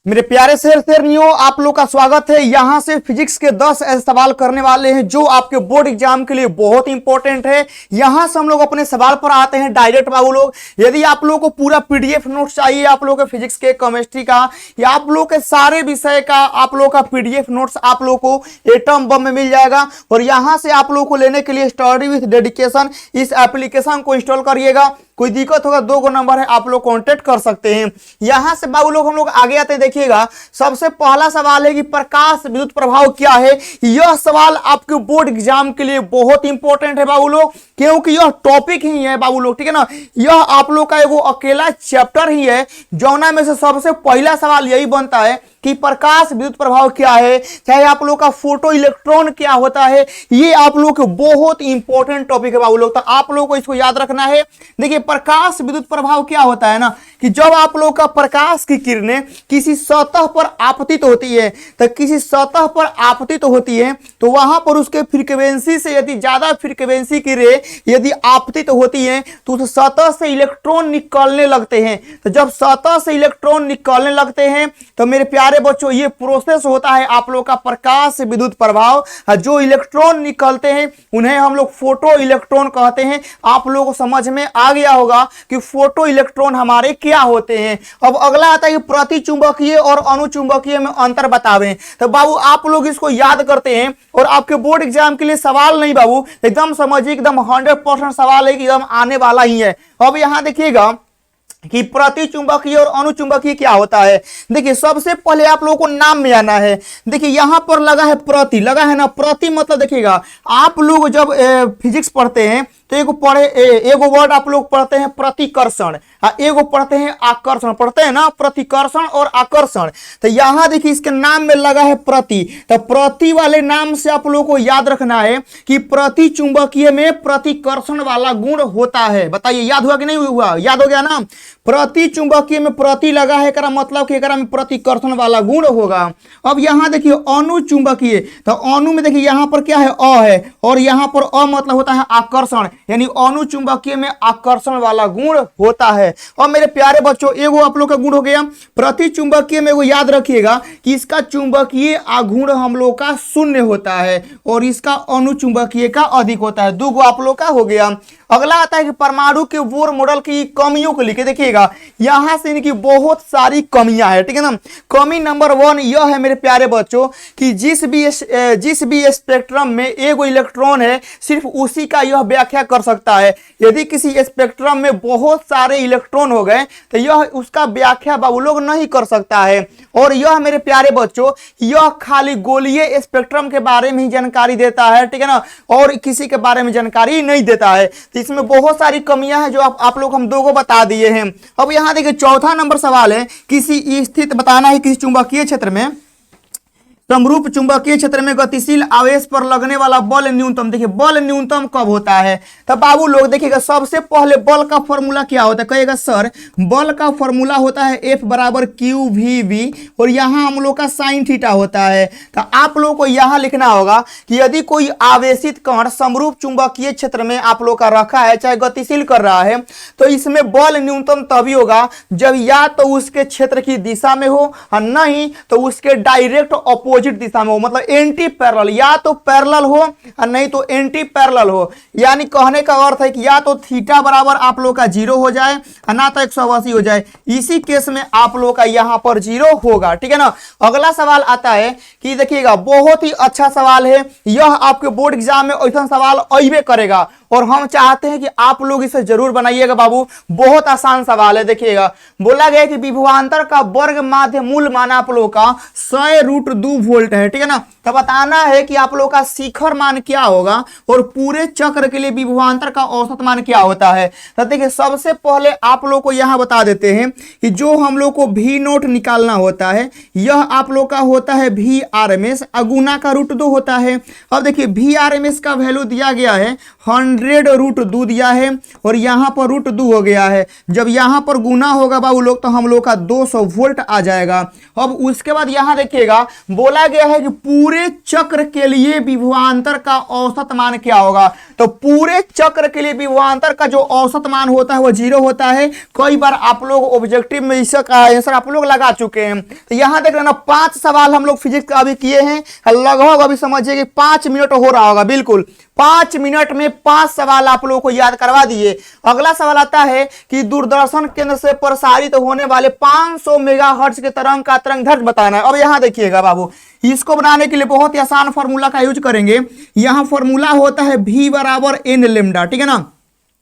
मेरे प्यारे शेरनियों, आप लोग का स्वागत है। यहां से फिजिक्स के 10 ऐसे सवाल करने वाले हैं जो आपके बोर्ड एग्जाम के लिए बहुत इंपॉर्टेंट है। यहां से हम लोग अपने सवाल पर आते हैं डायरेक्ट बाबू लोग। यदि आप लोगों को पूरा पीडीएफ नोट्स चाहिए, आप लोगों के फिजिक्स के, केमिस्ट्री का या आप लोग के सारे विषय का आप लोग का पीडीएफ नोट्स आप लोग को एटम बम में मिल जाएगा। और यहां से आप लोग को लेने के लिए स्टडी विथ डेडिकेशन इस एप्लीकेशन को इंस्टॉल करिएगा। कोई दिक्कत होगा 2 नंबर है, आप लोग कांटेक्ट कर सकते हैं। यहां से बाबू लोग हम लोग आगे आते हैं। देखिएगा, सबसे पहला सवाल है कि प्रकाश विद्युत प्रभाव क्या है। यह सवाल आपके बोर्ड एग्जाम के लिए बहुत इंपॉर्टेंट है बाबू लोग, क्योंकि यह टॉपिक ही है बाबू लोग, ठीक है ना। यह आप लोग का एगो अकेला चैप्टर ही है जौना में से सबसे पहला सवाल यही बनता है कि प्रकाश विद्युत प्रभाव क्या है, चाहे आप लोग का फोटो इलेक्ट्रॉन क्या होता है। ये आप लोग के बहुत इंपॉर्टेंट टॉपिक है बाबू लोग, तो आप लोग को इसको याद रखना है। देखिए, प्रकाश विद्युत प्रभाव क्या होता है ना, कि जब आप लोग का प्रकाश की किरणें किसी सतह पर आपतित होती है, तो किसी सतह पर आपतित होती है तो वहां पर उसके फ्रीक्वेंसी से यदि ज्यादा फ्रीक्वेंसी की रे यदि आपतित होती है तो उस सतह से इलेक्ट्रॉन निकलने लगते हैं। तो जब सतह से इलेक्ट्रॉन निकलने लगते हैं तो मेरे प्यारे बच्चों, ये प्रोसेस होता है आप लोग का प्रकाश विद्युत प्रभाव। जो इलेक्ट्रॉन निकलते हैं उन्हें हम लोग फोटो इलेक्ट्रॉन कहते हैं। आप लोगों को समझ में आ गया होगा कि फोटो इलेक्ट्रॉन हमारे क्या होते हैं। अब अगला आता है कि प्रतिचुंबकीय और अनुचुंबकीय में अंतर बतावें। तो बाबू आप लोग इसको याद करते हैं और आपके बोर्ड एग्जाम के लिए सवाल नहीं बाबू, एकदम समझिए, एकदम 100% सवाल है कि एकदम आने वाला ही है। अब यहां देखिएगा कि प्रतिचुंबकीय और अनुचुंबकीय क्या होता है। देखिए, सबसे पहले आप लोगों को नाम में आना है। देखिए, यहां पर लगा है प्रति, लगा है ना प्रति, मतलब देखिएगा, आप लोग जब फिजिक्स पढ़ते हैं तो एगो वर्ड आप लोग पढ़ते हैं प्रतिकर्षण, एगो पढ़ते हैं आकर्षण, पढ़ते हैं ना प्रतिकर्षण और आकर्षण। तो यहां देखिए इसके नाम में लगा है प्रति, तो प्रति वाले नाम से आप लोगों को याद रखना है कि प्रतिचुंबकीय में प्रतिकर्षण वाला गुण होता है। बताइए, याद हुआ कि नहीं हुआ? याद हो गया ना। प्रतिचुंबकीय में प्रति लगा है, एकरा मतलब कि एकरा में प्रतिकर्षण वाला गुण होगा। अब यहां देखिए अनुचुंबकीय, तो अणु में देखिए यहां पर क्या है, अ है, और यहां पर अ मतलब होता है आकर्षण, यानी अनुचुंबकीय में आकर्षण वाला गुण होता है। और मेरे प्यारे बच्चों, एगो आप लोग का गुण हो गया। प्रतिचुंबकीय में वो याद रखिएगा कि इसका चुंबकीय आघूर्ण हम लोग का 0 होता है और इसका अनुचुंबकीय का अधिक होता है। 2 आप लोग का हो गया। अगला आता है कि परमाणु के बोर मॉडल की कमियों को लिखे। देखिएगा, यहां से इनकी बहुत सारी कमियां है, ठीक है ना। कमी नंबर 1 यह है मेरे प्यारे बच्चों कि जिस भी स्पेक्ट्रम में एगो इलेक्ट्रॉन है, सिर्फ उसी का यह व्याख्या कर सकता है। यदि किसी स्पेक्ट्रम में बहुत सारे इलेक्ट्रॉन हो गए तो यह उसका व्याख्या बाबू लोग नहीं कर सकता है। और यह मेरे प्यारे बच्चों, यह खाली गोलीय स्पेक्ट्रम के बारे में ही जानकारी देता है, ठीक है ना, और किसी के बारे में जानकारी नहीं देता है। तो इसमें बहुत सारी कमियां हैं जो आप लोग हम 2 को बता दिए हैं। अब यहां देखिए चौथा नंबर सवाल है, किसी स्थित बताना है किसी चुंबकीय क्षेत्र में, समरूप चुंबकीय क्षेत्र में गतिशील आवेश पर लगने वाला बल न्यूनतम। देखिए, बल न्यूनतम कब होता है। तो बाबू लोग देखिएगा, सबसे पहले बल का फॉर्मूला क्या होता है, कहिएगा सर बल का फॉर्मूला होता है F बराबर QVV, और यहां हम लोग का साइन थीटा होता है। तो आप लोग को यहां लिखना होगा कि यदि कोई आवेशित कण समरूप चुंबकीय क्षेत्र में आप लोग का रखा है, चाहे गतिशील कर रहा है, तो इसमें बल न्यूनतम तभी होगा जब या तो उसके क्षेत्र की दिशा में हो और नहीं तो उसके डायरेक्ट ऑपोजिट दिशा में हो, मतलब एंटी पैरेलल, या तो पैरेलल हो और नहीं तो एंटी पैरेलल हो। यानी कहने का अर्थ है कि या तो थीटा बराबर आप लोग का 0 हो जाए और ना तो 180 हो जाए। इसी केस में आप लोग का यहां पर 0 होगा, ठीक है ना। अगला सवाल आता है कि देखिएगा, बहुत ही अच्छा सवाल है, यह आपके बोर्ड एग्जाम में ऐसा सवाल अइबे करेगा और हम चाहते हैं कि आप लोग इसे जरूर बनाइएगा बाबू। बहुत आसान सवाल है। देखिएगा, बोला गया कि विभवांतर का वर्ग माध्य मूल मान आप लोग का 100√2 वोल्ट है, ठीक है ना। तो बताना है कि आप लोग का शिखर मान क्या होगा और पूरे चक्र के लिए विभवांतर का औसत मान क्या होता है। तो देखिए, सबसे पहले आप लोग को यहां बता देते हैं कि जो हम लोग को V0 निकालना होता है, यह आप लोग का होता है VRMS, गुना का √2 होता है। अब देखिए, VRMS का वैल्यू दिया गया है 100 100√2 दिया है और यहाँ पर √2 हो गया है। जब यहाँ पर गुना होगा बाबू लोग तो हम लोग का 200 वोल्ट आ जाएगा। अब उसके बाद यहाँ देखिएगा बोला गया है कि पूरे चक्र के लिए विभवांतर का औसत मान क्या होगा। तो पूरे चक्र के लिए विभवांतर का जो औसत मान होता है वो 0 होता है। कई बार आप लोग ऑब्जेक्टिव में इसका आंसर आप लोग लगा चुके हैं। तो यहाँ देख रहे ना 5 सवाल हम लोग फिजिक्स का अभी किए हैं, लगभग अभी समझिए कि 5 मिनट हो रहा होगा। बिल्कुल 5 मिनट में 5 सवाल आप लोगों को याद करवा दिए। अगला सवाल आता है कि दूरदर्शन केंद्र से प्रसारित होने वाले 500 मेगाहर्ट्ज के तरंग का तरंग दैर्ध्य बताना है। अब यहाँ देखिएगा बाबू, इसको बनाने के लिए बहुत ही आसान फॉर्मूला का यूज करेंगे। यहाँ फॉर्मूला होता है v बराबर n लेमडा, ठीक है ना।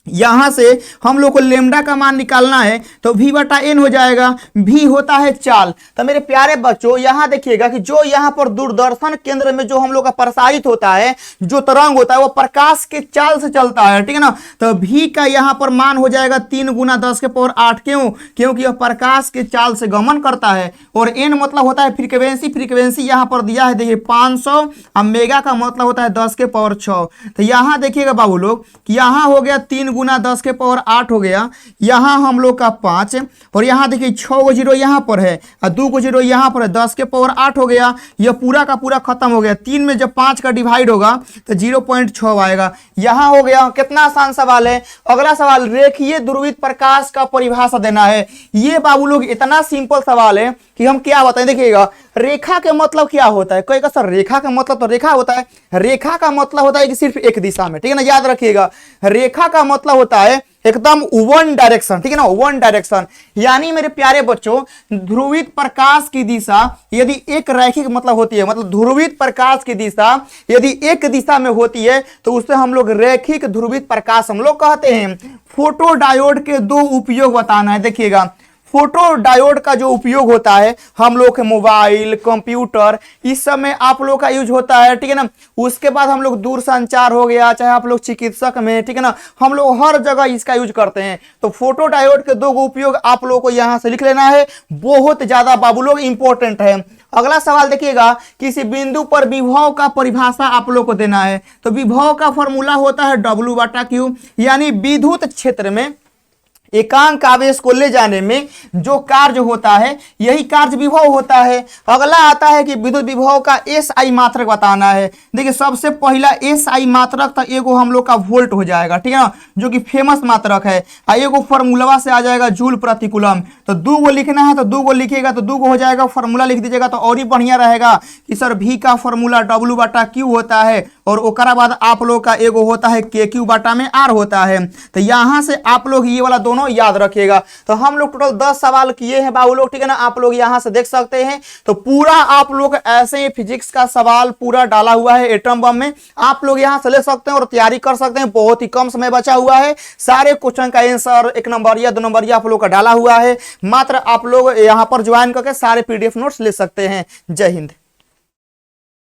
यहां से हम लोग को लेमडा का मान निकालना है तो v बटा n हो जाएगा। v होता है चाल। तो मेरे प्यारे बच्चों यहां देखिएगा कि जो यहां पर दूरदर्शन केंद्र में जो हम लोग का प्रसारित होता है जो तरंग होता है वो प्रकाश के चाल से चलता है, ठीक है ना। तो v का यहां पर मान हो जाएगा 3 गुना 10 के पावर 8। क्यों? क्योंकि यह प्रकाश के चाल से गमन करता है। और n मतलब होता है फ्रीक्वेंसी। फ्रीक्वेंसी यहां पर दिया है देखिए 500 और मेगा का मतलब होता है 10 के पावर 6। तो यहां देखिएगा बाबू लोग कि यहां हो गया 3 गुना 10 के पावर 8 हो गया। यहां हम लोग का 5 और यहां देखिए 6 को 0 यहां पर है और 2 को 0 यहां पर है, 10 के पावर 8 हो गया। यह पूरा का पूरा खत्म हो गया। 3 में जब 5 का डिवाइड होगा तो 0.6 आएगा। यहां हो गया। कितना आसान सवाल है। अगला सवाल, रेखीय ध्रुवित प्रकाश का परिभाषा देना है। ये बाबू लोग इतना सिंपल सवाल है कि हम क्या बताएं। देखिएगा रेखा के मतलब क्या होता है। कोई का सर रेखा का मतलब तो रेखा होता है, रेखा का मतलब होता है कि सिर्फ एक दिशा में, ठीक है ना। याद रखिएगा रेखा का मतलब होता है एकदम वन डायरेक्शन, ठीक है ना, वन डायरेक्शन। यानी मेरे प्यारे बच्चों ध्रुवित प्रकाश की दिशा यदि एक रैखिक मतलब होती है, मतलब ध्रुवित प्रकाश की दिशा यदि एक दिशा में होती है तो उसे हम लोग रैखिक ध्रुवित प्रकाश हम लोग कहते हैं। फोटो डायोड के 2 उपयोग बताना है। देखिएगा फोटो डायोड का जो उपयोग होता है हम लोग के मोबाइल कंप्यूटर इस सब में आप लोग का यूज होता है, ठीक है ना। उसके बाद हम लोग दूर संचार हो गया, चाहे आप लोग चिकित्सक में, ठीक है ना, हम लोग हर जगह इसका यूज करते हैं। तो फोटो डायोड के 2 उपयोग आप लोग को यहां से लिख लेना है। बहुत ज्यादा बाबू लोग इंपॉर्टेंट है। अगला सवाल देखिएगा, किसी बिंदु पर विभव का परिभाषा आप लोग को देना है। तो विभव का फॉर्मूला होता है W बटा Q। यानी विद्युत क्षेत्र में एकांक आवेश को ले जाने में जो कार्य होता है यही कार्य विभव होता है। अगला आता है कि विद्युत विभव का SI मात्रक बताना है। देखिए सबसे पहला SI मात्रक तो एगो हम लोग का वोल्ट हो जाएगा, ठीक है ना, जो कि फेमस मात्रक है। एगो फॉर्मूला से आ जाएगा जूल प्रति कूलम। तो 2 गो लिखना है तो 2 गो लिखिएगा तो 2 गो हो जाएगा। फॉर्मूला लिख दीजिएगा तो और ही बढ़िया रहेगा कि सर V का फॉर्मूला W बटा Q होता है और ओकरा बाद आप लोग का एगो होता है KQ बटा में R होता है। तो यहां से आप लोग ये वाला दोनों याद रखिएगा। तो हम लोग टोटल 10 सवाल किए हैं बाबू लोग, ठीक है ना। आप लोग यहां से देख सकते हैं। तो पूरा आप लोग ऐसे ही फिजिक्स का सवाल पूरा डाला हुआ है एटम बम में। आप लोग यहां से ले सकते हैं और तैयारी कर सकते हैं। बहुत ही कम समय बचा हुआ है। सारे क्वेश्चन का आंसर 1 नंबर या 2 नंबर या आप लोग का डाला हुआ है। मात्र आप लोग यहां पर ज्वाइन करके सारे PDF नोट्स ले सकते हैं। जय हिंद।